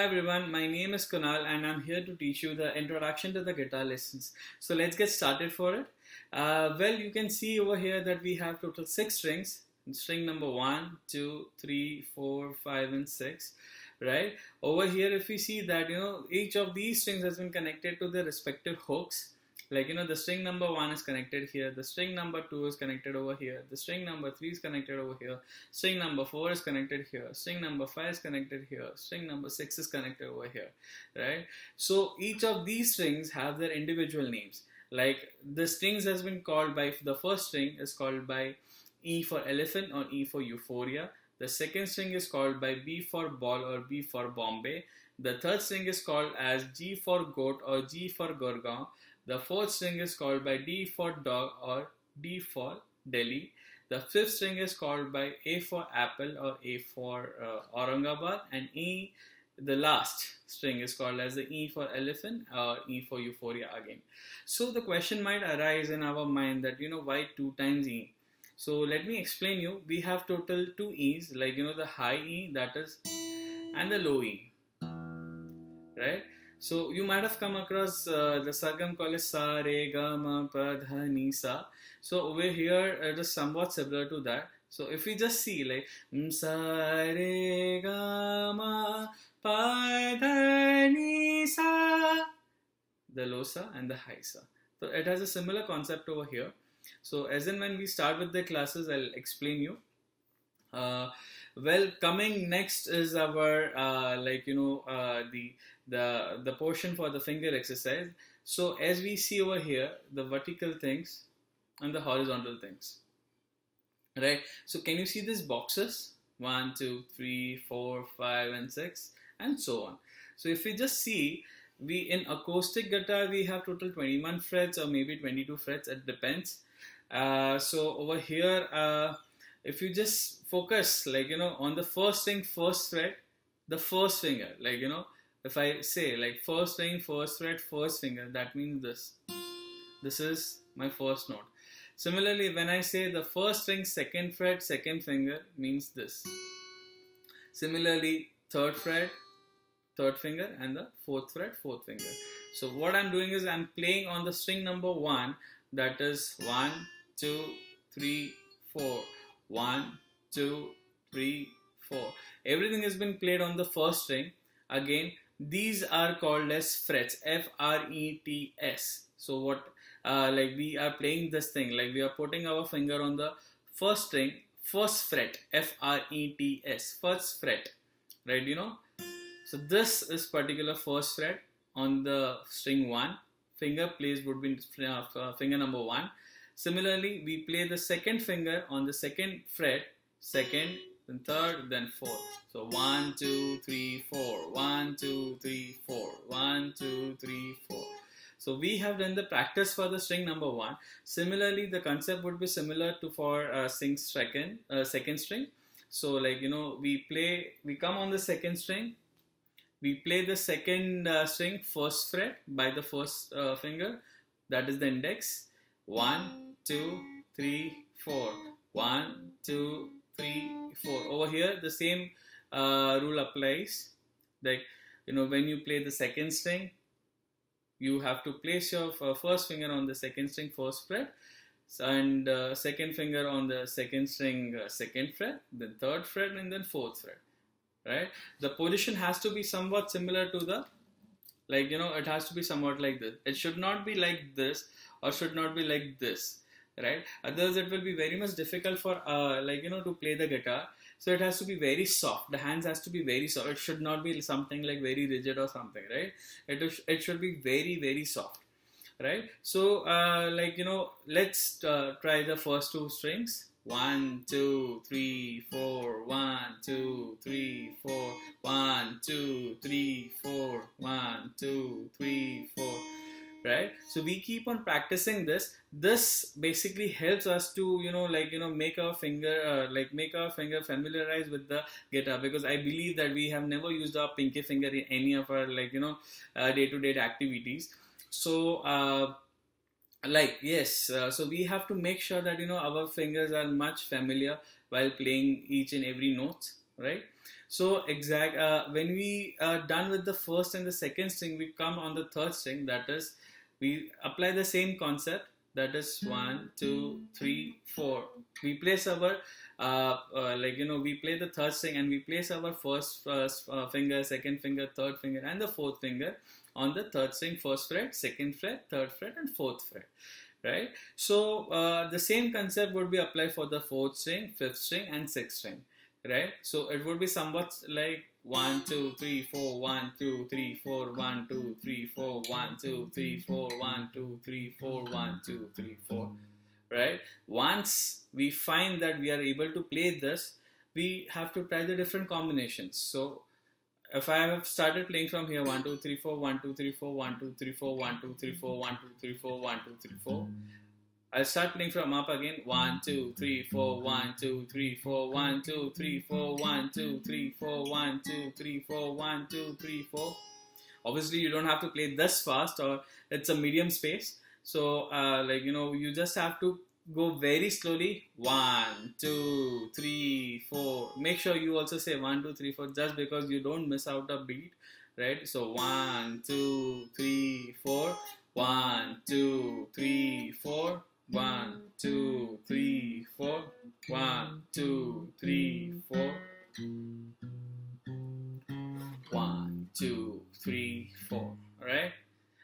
everyone, my name is Kunal and I'm here to teach you the introduction to the guitar lessons. So let's get started for it. You can see over here that we have total 6 strings. String number 1, 2, 3, 4, 5 and 6. Right? Over here if we see that each of these strings has been connected to the respective hooks. Like the string number 1 is connected here, the string number 2 is connected over here, the string number 3 is connected over here, string number 4 is connected here, string number 5 is connected here, string number 6 is connected over here, right? So each of these strings have their individual names. Like the strings has been called by, the first string is called by E for elephant or E for euphoria, the second string is called by B for ball or B for Bombay, the third string is called as G for goat or G for Gurgaon. The fourth string is called by D for dog or D for Delhi. The fifth string is called by A for apple or A for Aurangabad, and E, the last string, is called as the E for elephant or E for euphoria again. So the question might arise in our mind that why 2 times E? So let me explain you. We have total 2 E's, like the high E, that is, and the low E, right? So you might have come across the Sargam called as Sa Re Ga Ma Pa Dha Ni Sa. So over here it is somewhat similar to that. So if we just see like Sa Re Ga Ma Pa Dha Ni Sa, the low Sa and the high Sa. So it has a similar concept over here. So as in when we start with the classes, I'll explain you. Coming next is our the portion for the finger exercise. So as we see over here, the vertical things and the horizontal things, right? So can you see these boxes? 1, 2, 3, 4, 5 and 6 and so on. So if we just see, we in acoustic guitar we have total 21 frets or maybe 22 frets, it depends. So over here, if you just focus on the first string, first fret, the first finger, if I say like first string, first fret, first finger, that means this is my first note. Similarly, when I say the first string, second fret, second finger, means this. Similarly, third fret, third finger, and the fourth fret, fourth finger. So what I'm doing is I'm playing on the string number 1, that is 1, 2, 3, 4. 1, 2, 3, 4. Everything has been played on the first string. Again, these are called as frets, F-R-E-T-S. So what, we are playing this thing, like we are putting our finger on the first string, first fret, F-R-E-T-S, first fret, right? So this is particular first fret on the string 1. Finger place would be finger number 1. Similarly, we play the second finger on the second fret, second, then third, then fourth. So 1, 2, 3, 4, 1, 2, 3, 4, 1, 2, 3, 4. So we have done the practice for the string number 1. Similarly, the concept would be similar to for second string. So we come on the second string, we play the second string, first fret by the first finger, that is the index. 1, 2, 3, 4. 1, 2, 3, 4. Over here, the same rule applies. Like, when you play the second string, you have to place your first finger on the second string, first fret, and second finger on the second string, second fret, then third fret, and then fourth fret. Right? The position has to be somewhat similar to the, it has to be somewhat like this. It should not be like this or should not be like this, right? Otherwise it will be very much difficult for to play the guitar. So it has to be very soft. The hands has to be very soft. It should not be something like very rigid or something, right? It should be very, very soft, right? So let's try the first 2 strings. 1, 2, 3, 4, 1, 2, 3, 4, 1, 2, 3, 4, 1, 2, 3, 4. Right? So we keep on practicing this. This basically helps us to make our finger familiarize with the guitar, because I believe that we have never used our pinky finger in any of our day-to-day activities. So so we have to make sure that our fingers are much familiar while playing each and every note, right? So when we are done with the first and the second string, we come on the third string. That is, we apply the same concept. That is 1, 2, 3, 4. We place our we play the third string and we place our first finger, second finger, third finger, and the fourth finger on the third string, first fret, second fret, third fret, and fourth fret. Right? So the same concept would be applied for the fourth string, fifth string, and sixth string. Right? So it would be somewhat like 1, 2, 3, 4, 1, 2, 3, 4, 1, 2, 3, 4, 1, 2, 3, 4, 1, 2, 3, 4, 1, 2, 3, 4. Right? Once we find that we are able to play this, we have to try the different combinations. So if I have started playing from here 1, 2, 3, 4, 1, 2, 3, 4, 1, 2, 3, 4, 1, 2, 3, 4, 1, 2, 3, 4, 1, 2, 3, 4. I'll start playing from up again. 1, 2, 3, 4, 1, 2, 3, 4, 1, 2, 3, 4, 1, 2, 3, 4, 1, 2, 3, 4, 1, 2, 3, 4. Obviously, you don't have to play this fast, or it's a medium space. So, you just have to go very slowly. 1, 2, 3, 4. Make sure you also say 1, 2, 3, 4, just because you don't miss out a beat, right? So 1, 2, 3, 4. 1, 2, 3, 4. 1, 2, 3, 4. 1, 2, 3, 4. 1, 2, 3, 4. All right.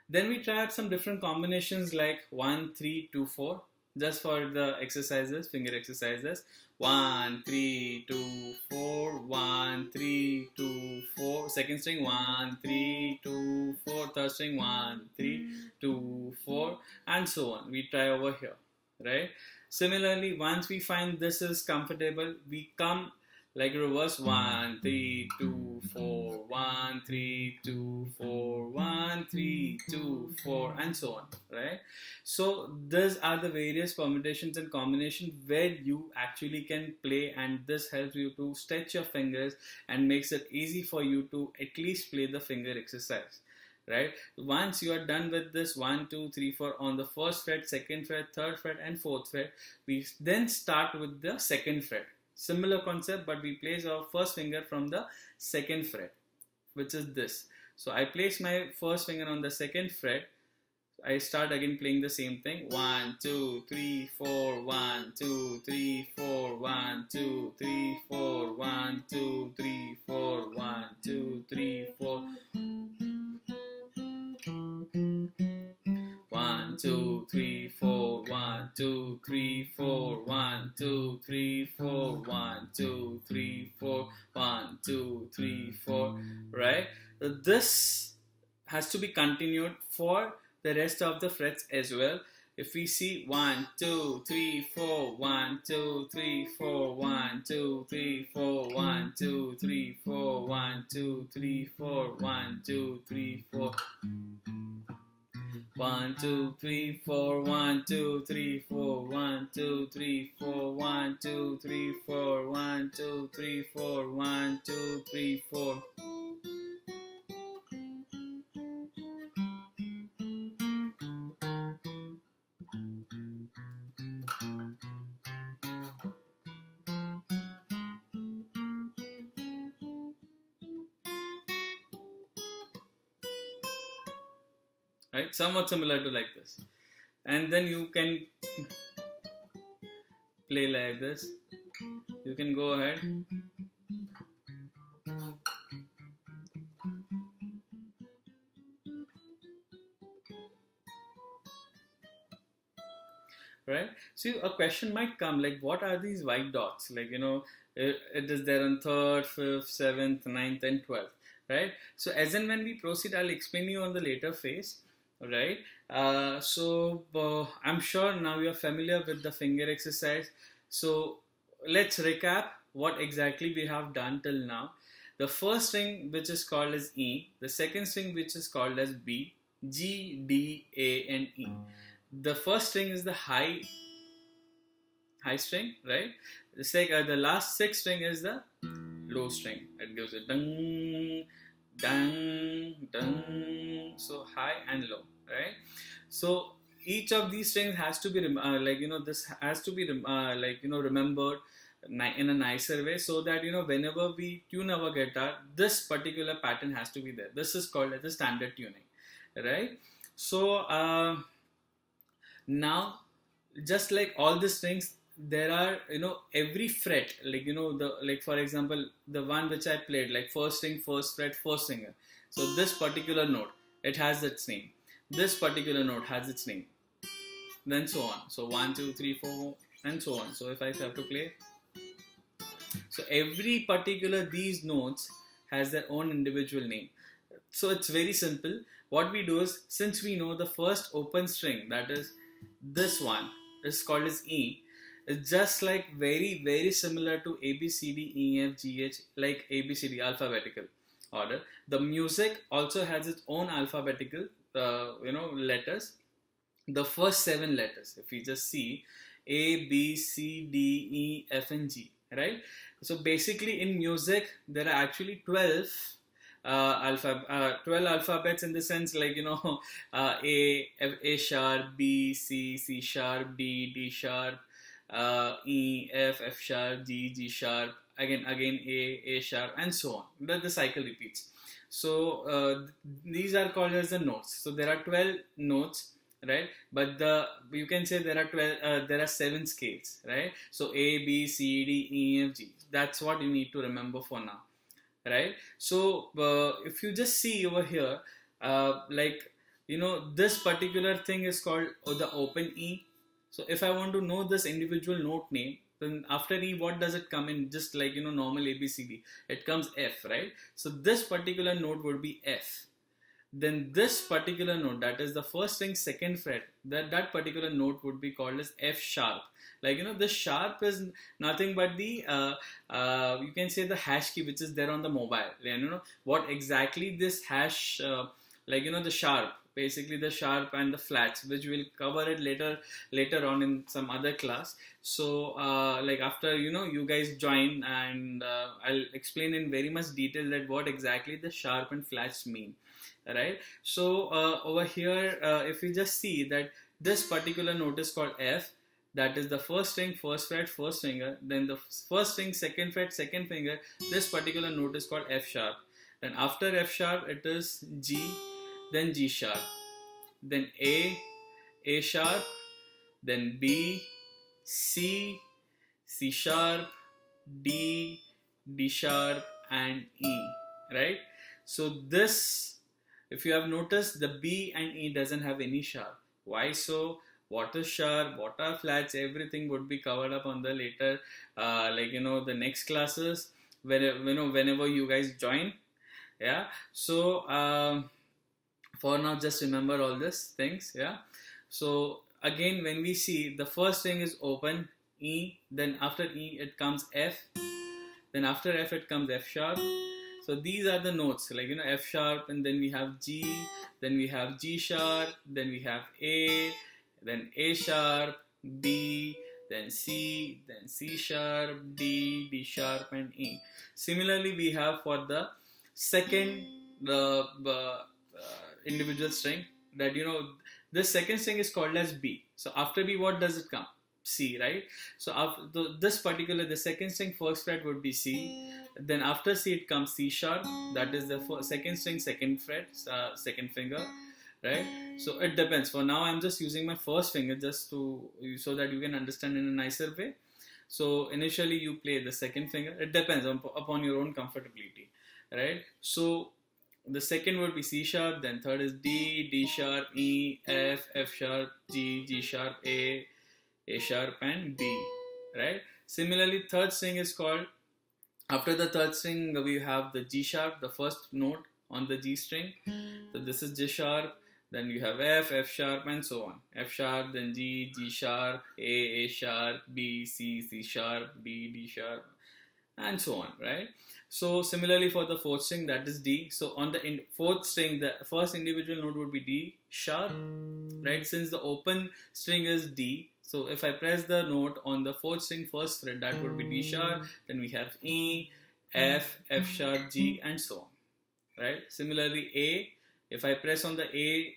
Then we try out some different combinations like 1, 3, 2, 4. Just for the exercises, finger exercises. 1, 3, 2, 4. 1, 3, 2, 4. Second string 1, 3, 2, 4. Third string 1, 3, 2, 4, and so on. We try over here, right? Similarly, once we find this is comfortable, we come like reverse. 1, 3, 2, 4. 1, 3, 2, 4. 1, 3, 2, 4, and so on, right? So these are the various permutations and combinations where you actually can play, and this helps you to stretch your fingers and makes it easy for you to at least play the finger exercise. Right? Once you are done with this 1, 2, 3, 4 on the first fret, second fret, third fret, and fourth fret, we then start with the second fret. Similar concept, but we place our first finger from the second fret, which is this. So I place my first finger on the second fret. I start again playing the same thing. 1, 2, 3, 4. 1, 2, 3, 4. 1, 2, 3, 4. 1, 2, 3, 4. 1, 2, 3, 4. 1, 2, 3, 4. 1, 2, 3, 4. 1, 2, 3, 4. 1, 2, 3, 4. 1, 2, 3, 4. Right? So this has to be continued for the rest of the frets as well. If we see 1, 2, 3, 4. 1, 2, 3, 4. 1, 2, 3, 4. 1, 2, 3, 4. 1, 2, 3, 4. 1, 2, 3, 4. 1, 2, 3, 4. 1, 2, 3, 4. 1, 2, 3, 4. 1, 2, 3, 4. 1, 2, 3, 4. 1, 2, 3, 4. Right, somewhat similar to like this, and then you can play like this. You can go ahead. Right, so a question might come like, what are these white dots? Like, it is there on 3rd, 5th, 7th, 9th, and 12th, right? So as and when we proceed, I'll explain you on the later phase. Right, I'm sure now you're familiar with the finger exercise. So let's recap what exactly we have done till now. The first string, which is called as E, the second string, which is called as B, G, D, A, and E. The first string is the high string, right? The last sixth string is the low string. It gives it dung, dung, dung. So high and low, right? So each of these strings has to be this has to be remembered in a nicer way, so that whenever we tune our guitar, this particular pattern has to be there. This is called as the standard tuning, right? So now, just like all these things, there are every fret, like the, like for example, the one which I played, like first string, first fret, first finger. So this particular note, it has its name. This particular note has its name. Then so on. So 1, 2, 3, 4, and so on. So if I have to play, so every particular these notes has their own individual name. So it's very simple. What we do is, since we know the first open string, that is this one, is called as E. It's just like very, very similar to A, B, C, D, E, F, G, H, like A, B, C, D, alphabetical order. The music also has its own alphabetical, letters. The first 7 letters, if we just see A, B, C, D, E, F, and G, right? So basically in music, there are actually 12 12 alphabets, in the sense, like A sharp, B, C, C sharp, D sharp, E, F sharp, G sharp, again A sharp, and so on. The cycle repeats. So these are called as the notes. So there are 12 notes, right? But you can say there are 7 scales, right? So A, B, C, D, E, F, G. That's what you need to remember for now, right? So if you just see over here, this particular thing is called the open E. So if I want to know this individual note name, then after E, what does it come in? Just like normal A, B, C, D, it comes F, right? So this particular note would be F. Then this particular note, that is the first string, second fret, that particular note would be called as F sharp. Like the sharp is nothing but the you can say the hash key which is there on the mobile. What exactly this hash, the sharp, basically the sharp and the flats, which we'll cover it later on in some other class. So like after you guys join, and I'll explain in very much detail that what exactly the sharp and flats mean, right? So over here, if you just see that this particular note is called F, that is the first string, first fret, first finger. Then the first string, second fret, second finger. This particular note is called F sharp. Then after F sharp, it is G, then G sharp, then A sharp, then B, C, C sharp, D sharp, and E, right? So this, if you have noticed, the B and E doesn't have any sharp. Why so? What is sharp, what are flats, everything would be covered up on the later, the next classes, whenever you guys join. Yeah. So for now, just remember all these things. Yeah. So again, when we see the first thing is open E, then after E it comes F, then after F it comes F sharp. So these are the notes, like F sharp, and then we have G, then we have G sharp, then we have A, then A sharp, B, then C, then C sharp, D sharp, and E. Similarly, we have for the second individual string, that this second string is called as B. So after B, what does it come? C, right? So after the second string, first fret would be C. Then after C, it comes C sharp. That is the second string, second fret, second finger, right? So it depends. For now, I'm just using my first finger just so that you can understand in a nicer way. So initially, you play the second finger. It depends upon your own comfortability, right? So the second would be C sharp. Then third is D sharp, E, F sharp, G sharp, A sharp, and B, right? Similarly, third string is called, after the third string, we have the G sharp, the first note on the G string. So this is G sharp. Then you have F sharp, and so on. F sharp, then G sharp, A sharp, B, C sharp, D sharp, and so on, right? So similarly for the fourth string, that is D. So on the fourth string, the first individual note would be D sharp, right? Since the open string is D, so if I press the note on the fourth string, first fret, that would be D sharp. Then we have E, F sharp, G, and so on, right? Similarly, A, if I press on the A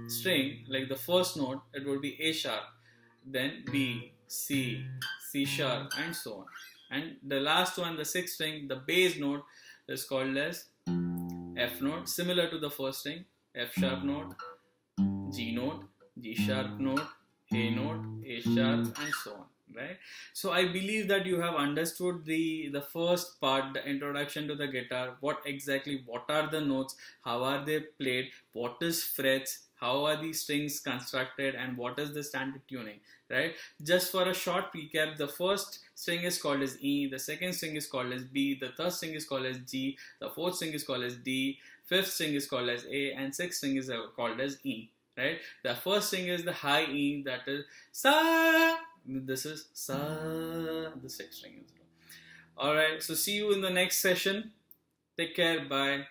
string, like the first note, it would be A sharp. Then B, C C sharp, and so on. And the last one, the sixth string, the bass note, is called as F note, similar to the first string. F sharp note, G note, G sharp note, A note, A sharp, and so on. Right? So I believe that you have understood the first part, the introduction to the guitar. What are the notes, how are they played, what is frets, how are these strings constructed, and what is the standard tuning, right? Just for a short recap, the first string is called as E, the second string is called as B, the third string is called as G, the fourth string is called as D, fifth string is called as A, and sixth string is called as E, right? The first string is the high E, that is Sa. This is Sa, the sixth string. Alright, so see you in the next session. Take care, bye.